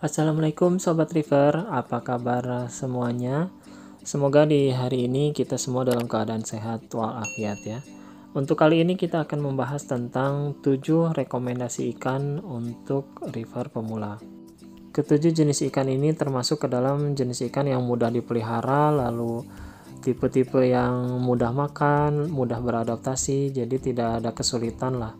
Assalamualaikum Sobat River, apa kabar semuanya? Semoga di hari ini kita semua dalam keadaan sehat walafiat ya. Untuk kali ini kita akan membahas tentang 7 rekomendasi ikan untuk river pemula. Ketujuh jenis ikan ini termasuk ke dalam jenis ikan yang mudah dipelihara, lalu tipe-tipe yang mudah makan, mudah beradaptasi, jadi tidak ada kesulitan lah.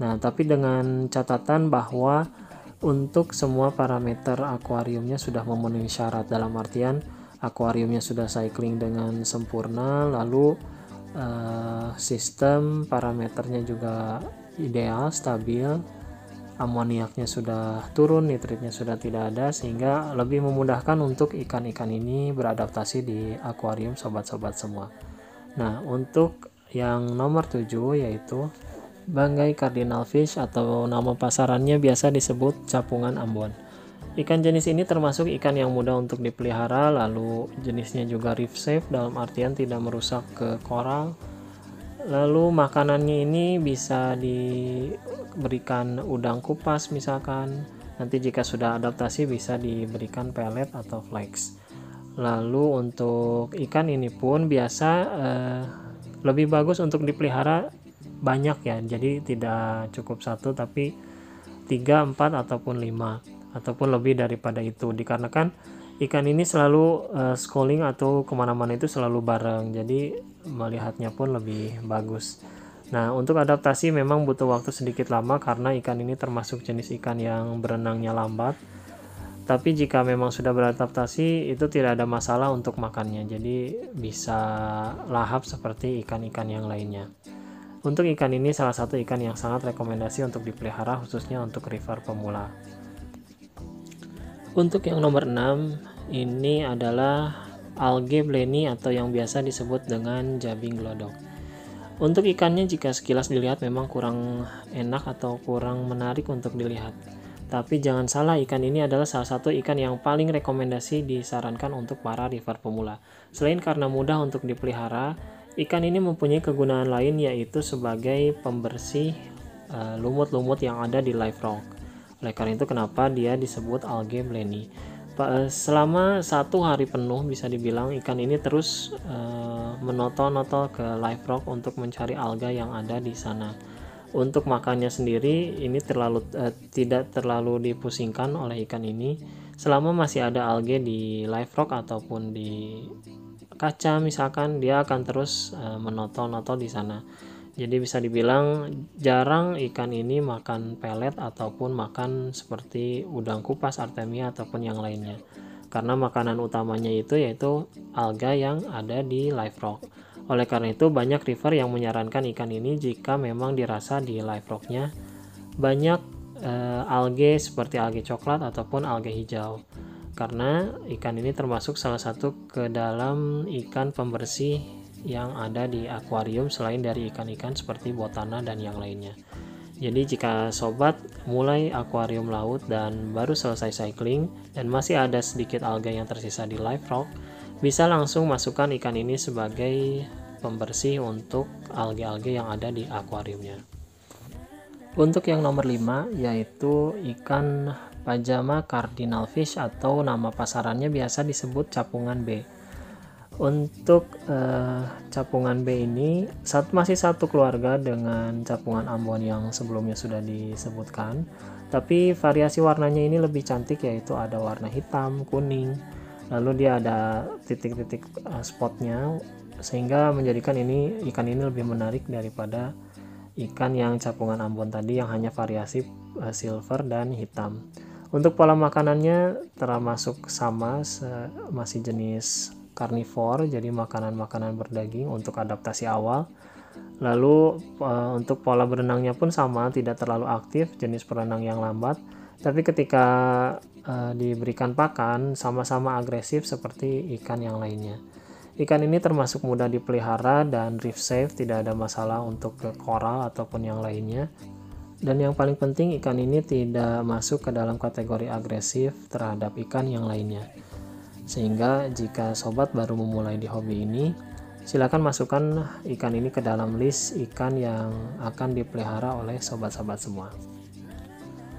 Nah, tapi dengan catatan bahwa untuk semua parameter akuariumnya sudah memenuhi syarat, dalam artian akuariumnya sudah cycling dengan sempurna, lalu sistem parameternya juga ideal, stabil, amoniaknya sudah turun, nitritnya sudah tidak ada, sehingga lebih memudahkan untuk ikan-ikan ini beradaptasi di akuarium sobat-sobat semua. Nah, untuk yang nomor 7 yaitu banggai cardinal fish atau nama pasarannya biasa disebut capungan Ambon. Ikan jenis ini termasuk ikan yang mudah untuk dipelihara, lalu jenisnya juga reef safe dalam artian tidak merusak ke koral. Lalu makanannya ini bisa diberikan udang kupas misalkan. Nanti jika sudah adaptasi bisa diberikan pelet atau flakes. Lalu untuk ikan ini pun biasa lebih bagus untuk dipelihara banyak ya, jadi tidak cukup satu tapi 3, 4 ataupun 5 ataupun lebih daripada itu, dikarenakan ikan ini selalu schooling atau kemana-mana itu selalu bareng, jadi melihatnya pun lebih bagus. Nah, untuk adaptasi memang butuh waktu sedikit lama karena ikan ini termasuk jenis ikan yang berenangnya lambat, tapi jika memang sudah beradaptasi itu tidak ada masalah untuk makannya, jadi bisa lahap seperti ikan-ikan yang lainnya. Untuk ikan ini salah satu ikan yang sangat rekomendasi untuk dipelihara khususnya untuk river pemula. Untuk yang nomor 6 ini adalah algae blenny atau yang biasa disebut dengan jabing glodok. Untuk ikannya jika sekilas dilihat memang kurang enak atau kurang menarik untuk dilihat. Tapi jangan salah, ikan ini adalah salah satu ikan yang paling rekomendasi disarankan untuk para river pemula. Selain karena mudah untuk dipelihara, ikan ini mempunyai kegunaan lain yaitu sebagai pembersih lumut-lumut yang ada di live rock. Oleh karena itu kenapa dia disebut algae blenny. Selama 1 hari penuh bisa dibilang ikan ini terus menotol-notol ke live rock untuk mencari alga yang ada di sana. Untuk makannya sendiri ini tidak terlalu dipusingkan oleh ikan ini. Selama masih ada algae di live rock ataupun di kaca misalkan, dia akan terus menotol-notol di sana. Jadi bisa dibilang jarang ikan ini makan pelet ataupun makan seperti udang kupas, artemia ataupun yang lainnya. Karena makanan utamanya itu yaitu alga yang ada di live rock. Oleh karena itu banyak river yang menyarankan ikan ini jika memang dirasa di live rocknya banyak algae seperti algae coklat ataupun algae hijau. Karena ikan ini termasuk salah satu ke dalam ikan pembersih yang ada di akuarium selain dari ikan-ikan seperti botana dan yang lainnya. Jadi jika sobat mulai akuarium laut dan baru selesai cycling dan masih ada sedikit alga yang tersisa di live rock, bisa langsung masukkan ikan ini sebagai pembersih untuk alga-alga yang ada di akuariumnya. Untuk yang nomor 5 yaitu ikan pajama cardinal fish atau nama pasarannya biasa disebut capungan B. Untuk capungan B ini masih satu keluarga dengan capungan Ambon yang sebelumnya sudah disebutkan, tapi variasi warnanya ini lebih cantik yaitu ada warna hitam, kuning, lalu dia ada titik-titik spotnya sehingga menjadikan ikan ini lebih menarik daripada ikan yang capungan Ambon tadi yang hanya variasi silver dan hitam. Untuk pola makanannya termasuk sama, masih jenis karnivor, jadi makanan-makanan berdaging untuk adaptasi awal. Lalu untuk pola berenangnya pun sama, tidak terlalu aktif, jenis berenang yang lambat, tapi ketika diberikan pakan sama-sama agresif seperti ikan yang lainnya. Ikan ini termasuk mudah dipelihara dan reef safe, tidak ada masalah untuk ke koral ataupun yang lainnya. Dan yang paling penting ikan ini tidak masuk ke dalam kategori agresif terhadap ikan yang lainnya. Sehingga jika sobat baru memulai di hobi ini, silakan masukkan ikan ini ke dalam list ikan yang akan dipelihara oleh sobat-sobat semua.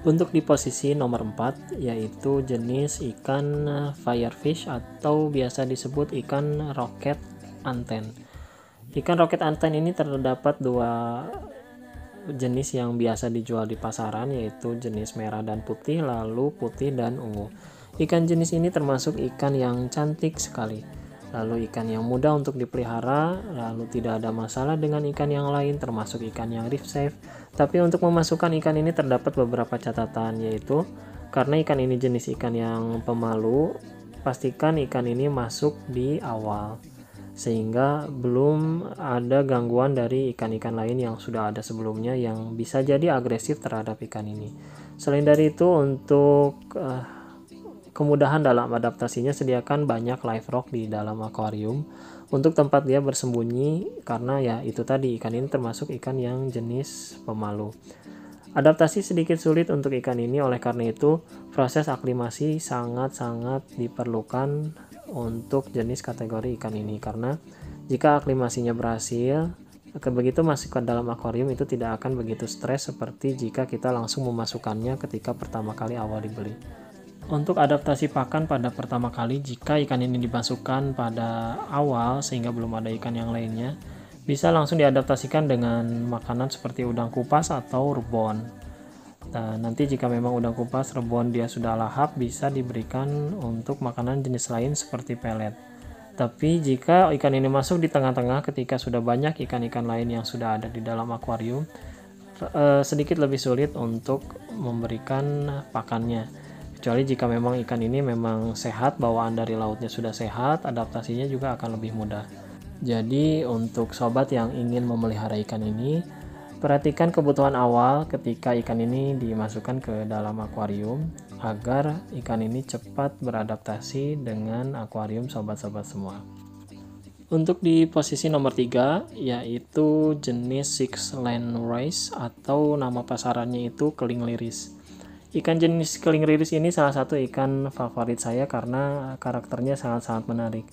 Untuk di posisi nomor 4 yaitu jenis ikan firefish atau biasa disebut ikan roket anten. Ikan roket anten ini terdapat dua jenis yang biasa dijual di pasaran, yaitu jenis merah dan putih, lalu putih dan ungu. Ikan jenis ini termasuk ikan yang cantik sekali, lalu ikan yang mudah untuk dipelihara, lalu tidak ada masalah dengan ikan yang lain termasuk ikan yang reef safe. Tapi untuk memasukkan ikan ini terdapat beberapa catatan, yaitu karena ikan ini jenis ikan yang pemalu, pastikan ikan ini masuk di awal sehingga belum ada gangguan dari ikan-ikan lain yang sudah ada sebelumnya yang bisa jadi agresif terhadap ikan ini. Selain dari itu, untuk kemudahan dalam adaptasinya, sediakan banyak live rock di dalam akuarium untuk tempat dia bersembunyi, karena ya itu tadi, ikan ini termasuk ikan yang jenis pemalu. Adaptasi sedikit sulit untuk ikan ini, oleh karena itu proses aklimasi sangat-sangat diperlukan untuk jenis kategori ikan ini, karena jika aklimasinya berhasil, begitu masuk ke dalam akuarium itu tidak akan begitu stres seperti jika kita langsung memasukkannya ketika pertama kali awal dibeli. Untuk adaptasi pakan pada pertama kali, jika ikan ini dimasukkan pada awal sehingga belum ada ikan yang lainnya, bisa langsung diadaptasikan dengan makanan seperti udang kupas atau rebon. Nah, nanti jika memang udang kupas, rebon dia sudah lahap, bisa diberikan untuk makanan jenis lain seperti pelet. Tapi jika ikan ini masuk di tengah-tengah ketika sudah banyak ikan-ikan lain yang sudah ada di dalam akuarium, sedikit lebih sulit untuk memberikan pakannya. Kecuali jika memang ikan ini memang sehat, bawaan dari lautnya sudah sehat, adaptasinya juga akan lebih mudah. Jadi untuk sobat yang ingin memelihara ikan ini, perhatikan kebutuhan awal ketika ikan ini dimasukkan ke dalam akuarium agar ikan ini cepat beradaptasi dengan akuarium sobat-sobat semua. Untuk di posisi nomor 3 yaitu jenis Six Land Rice atau nama pasarannya itu keling liris. Ikan jenis keling liris ini salah satu ikan favorit saya karena karakternya sangat-sangat menarik.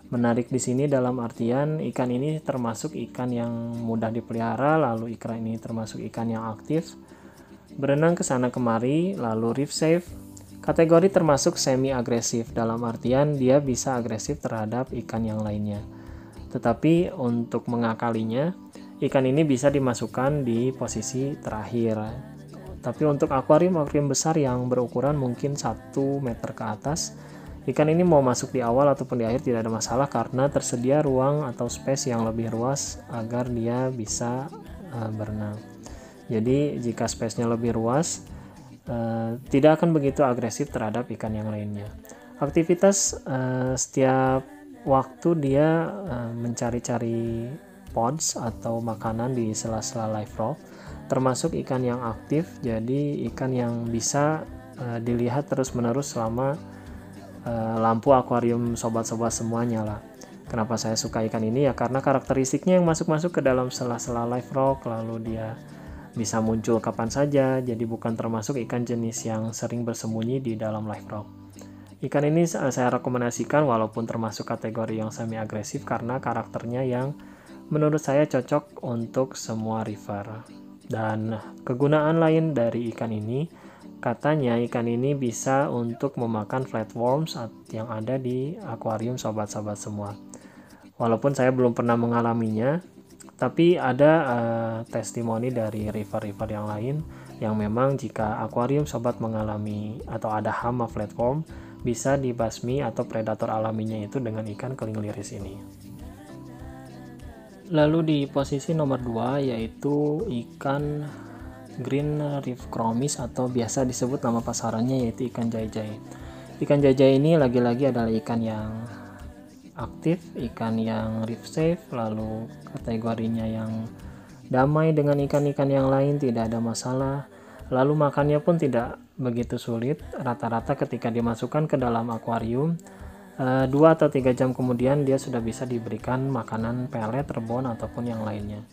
Menarik di sini dalam artian ikan ini termasuk ikan yang mudah dipelihara, lalu ikan ini termasuk ikan yang aktif, berenang ke sana kemari, lalu reef safe. Kategori termasuk semi agresif dalam artian dia bisa agresif terhadap ikan yang lainnya. Tetapi untuk mengakalinya, ikan ini bisa dimasukkan di posisi terakhir. Tapi untuk akuarium besar yang berukuran mungkin 1 meter ke atas, ikan ini mau masuk di awal ataupun di akhir tidak ada masalah karena tersedia ruang atau space yang lebih luas agar dia bisa berenang. Jadi jika space-nya lebih luas, tidak akan begitu agresif terhadap ikan yang lainnya. Aktivitas setiap waktu dia mencari-cari pods atau makanan di sela-sela live rock, termasuk ikan yang aktif, jadi ikan yang bisa dilihat terus-menerus selama lampu akuarium sobat-sobat semuanya lah. Kenapa saya suka ikan ini ya karena karakteristiknya yang masuk-masuk ke dalam sela-sela live rock, lalu dia bisa muncul kapan saja, jadi bukan termasuk ikan jenis yang sering bersembunyi di dalam live rock. Ikan ini saya rekomendasikan walaupun termasuk kategori yang semi agresif karena karakternya yang menurut saya cocok untuk semua river. Dan kegunaan lain dari ikan ini, katanya ikan ini bisa untuk memakan flatworms yang ada di akuarium sobat-sobat semua. Walaupun saya belum pernah mengalaminya, tapi ada testimoni dari river-river yang lain yang memang jika akuarium sobat mengalami atau ada hama flatworm, bisa dibasmi atau predator alaminya itu dengan ikan keling liris ini. Lalu di posisi nomor 2 yaitu ikan green reef chromis atau biasa disebut nama pasarannya yaitu ikan jai-jai. Ikan jai-jai ini lagi-lagi adalah ikan yang aktif, ikan yang reef safe, lalu kategorinya yang damai dengan ikan-ikan yang lain, tidak ada masalah. Lalu makannya pun tidak begitu sulit, rata-rata ketika dimasukkan ke dalam akuarium 2 atau 3 jam kemudian dia sudah bisa diberikan makanan pelet, rebon ataupun yang lainnya.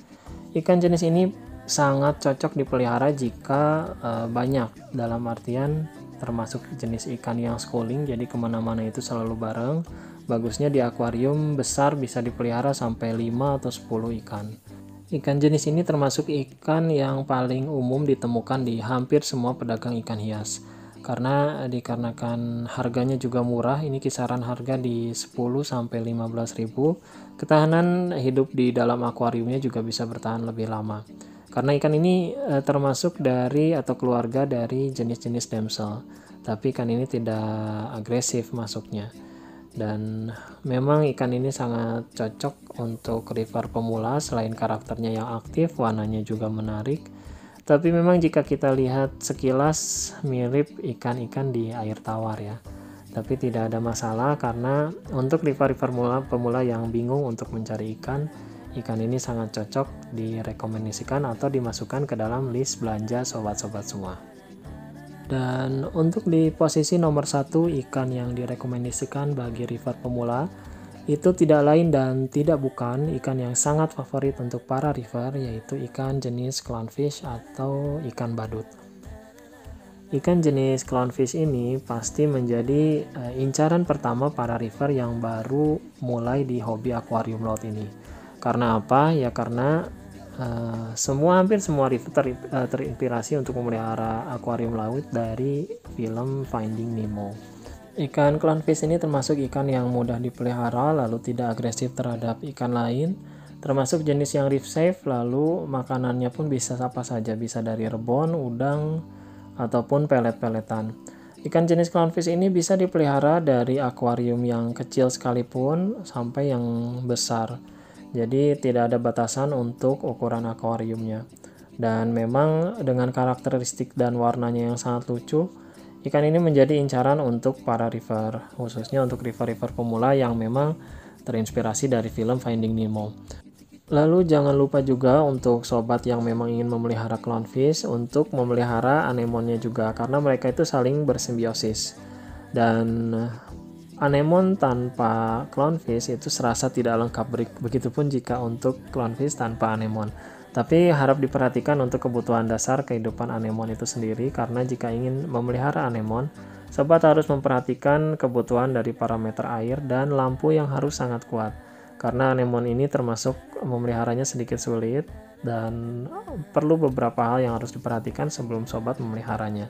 Ikan jenis ini sangat cocok dipelihara jika banyak, dalam artian termasuk jenis ikan yang schooling, jadi kemana-mana itu selalu bareng. Bagusnya di akuarium besar bisa dipelihara sampai 5 atau 10 ikan. Ikan jenis ini termasuk ikan yang paling umum ditemukan di hampir semua pedagang ikan hias. Karena dikarenakan harganya juga murah, ini kisaran harga di 10 sampai 15 ribu. Ketahanan hidup di dalam akuariumnya juga bisa bertahan lebih lama. Karena ikan ini termasuk dari atau keluarga dari jenis-jenis damsel. Tapi ikan ini tidak agresif masuknya. Dan memang ikan ini sangat cocok untuk river pemula selain karakternya yang aktif, warnanya juga menarik. Tapi memang jika kita lihat sekilas mirip ikan-ikan di air tawar ya. Tapi tidak ada masalah karena untuk river-river pemula yang bingung untuk mencari ikan, ikan ini sangat cocok direkomendasikan atau dimasukkan ke dalam list belanja sobat-sobat semua. Dan untuk di posisi nomor 1 ikan yang direkomendasikan bagi river pemula itu tidak lain dan tidak bukan ikan yang sangat favorit untuk para river, yaitu ikan jenis clownfish atau ikan badut. Ikan jenis clownfish ini pasti menjadi incaran pertama para river yang baru mulai di hobi akuarium laut ini. Karena apa? Ya karena hampir semua river terinspirasi untuk memelihara akuarium laut dari film Finding Nemo. Ikan clownfish ini termasuk ikan yang mudah dipelihara, lalu tidak agresif terhadap ikan lain, termasuk jenis yang reef safe, lalu makanannya pun bisa apa saja, bisa dari rebon, udang, ataupun pelet-peletan. Ikan jenis clownfish ini bisa dipelihara dari akuarium yang kecil sekalipun sampai yang besar. Jadi tidak ada batasan untuk ukuran akuariumnya. Dan memang dengan karakteristik dan warnanya yang sangat lucu, ikan ini menjadi incaran untuk para river, khususnya untuk river-river pemula yang memang terinspirasi dari film Finding Nemo. Lalu jangan lupa juga untuk sobat yang memang ingin memelihara clownfish untuk memelihara anemonnya juga, karena mereka itu saling bersimbiosis. Dan anemon tanpa clownfish itu serasa tidak lengkap, begitupun jika untuk clownfish tanpa anemon. Tapi harap diperhatikan untuk kebutuhan dasar kehidupan anemon itu sendiri, karena jika ingin memelihara anemon, sobat harus memperhatikan kebutuhan dari parameter air dan lampu yang harus sangat kuat. Karena anemon ini termasuk memeliharanya sedikit sulit dan perlu beberapa hal yang harus diperhatikan sebelum sobat memeliharanya.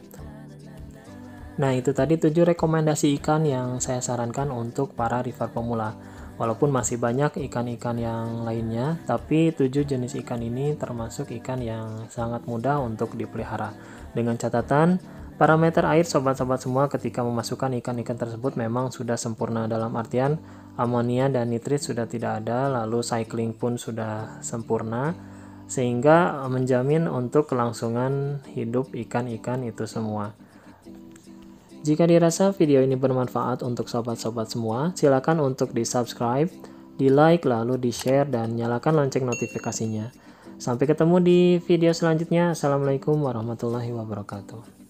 Nah, itu tadi 7 rekomendasi ikan yang saya sarankan untuk para river pemula. Walaupun masih banyak ikan-ikan yang lainnya, tapi 7 jenis ikan ini termasuk ikan yang sangat mudah untuk dipelihara. Dengan catatan, parameter air sobat-sobat semua ketika memasukkan ikan-ikan tersebut memang sudah sempurna, dalam artian amonia dan nitrit sudah tidak ada, lalu cycling pun sudah sempurna, sehingga menjamin untuk kelangsungan hidup ikan-ikan itu semua. Jika dirasa video ini bermanfaat untuk sobat-sobat semua, silakan untuk di-subscribe, di-like, lalu di-share, dan nyalakan lonceng notifikasinya. Sampai ketemu di video selanjutnya. Assalamualaikum warahmatullahi wabarakatuh.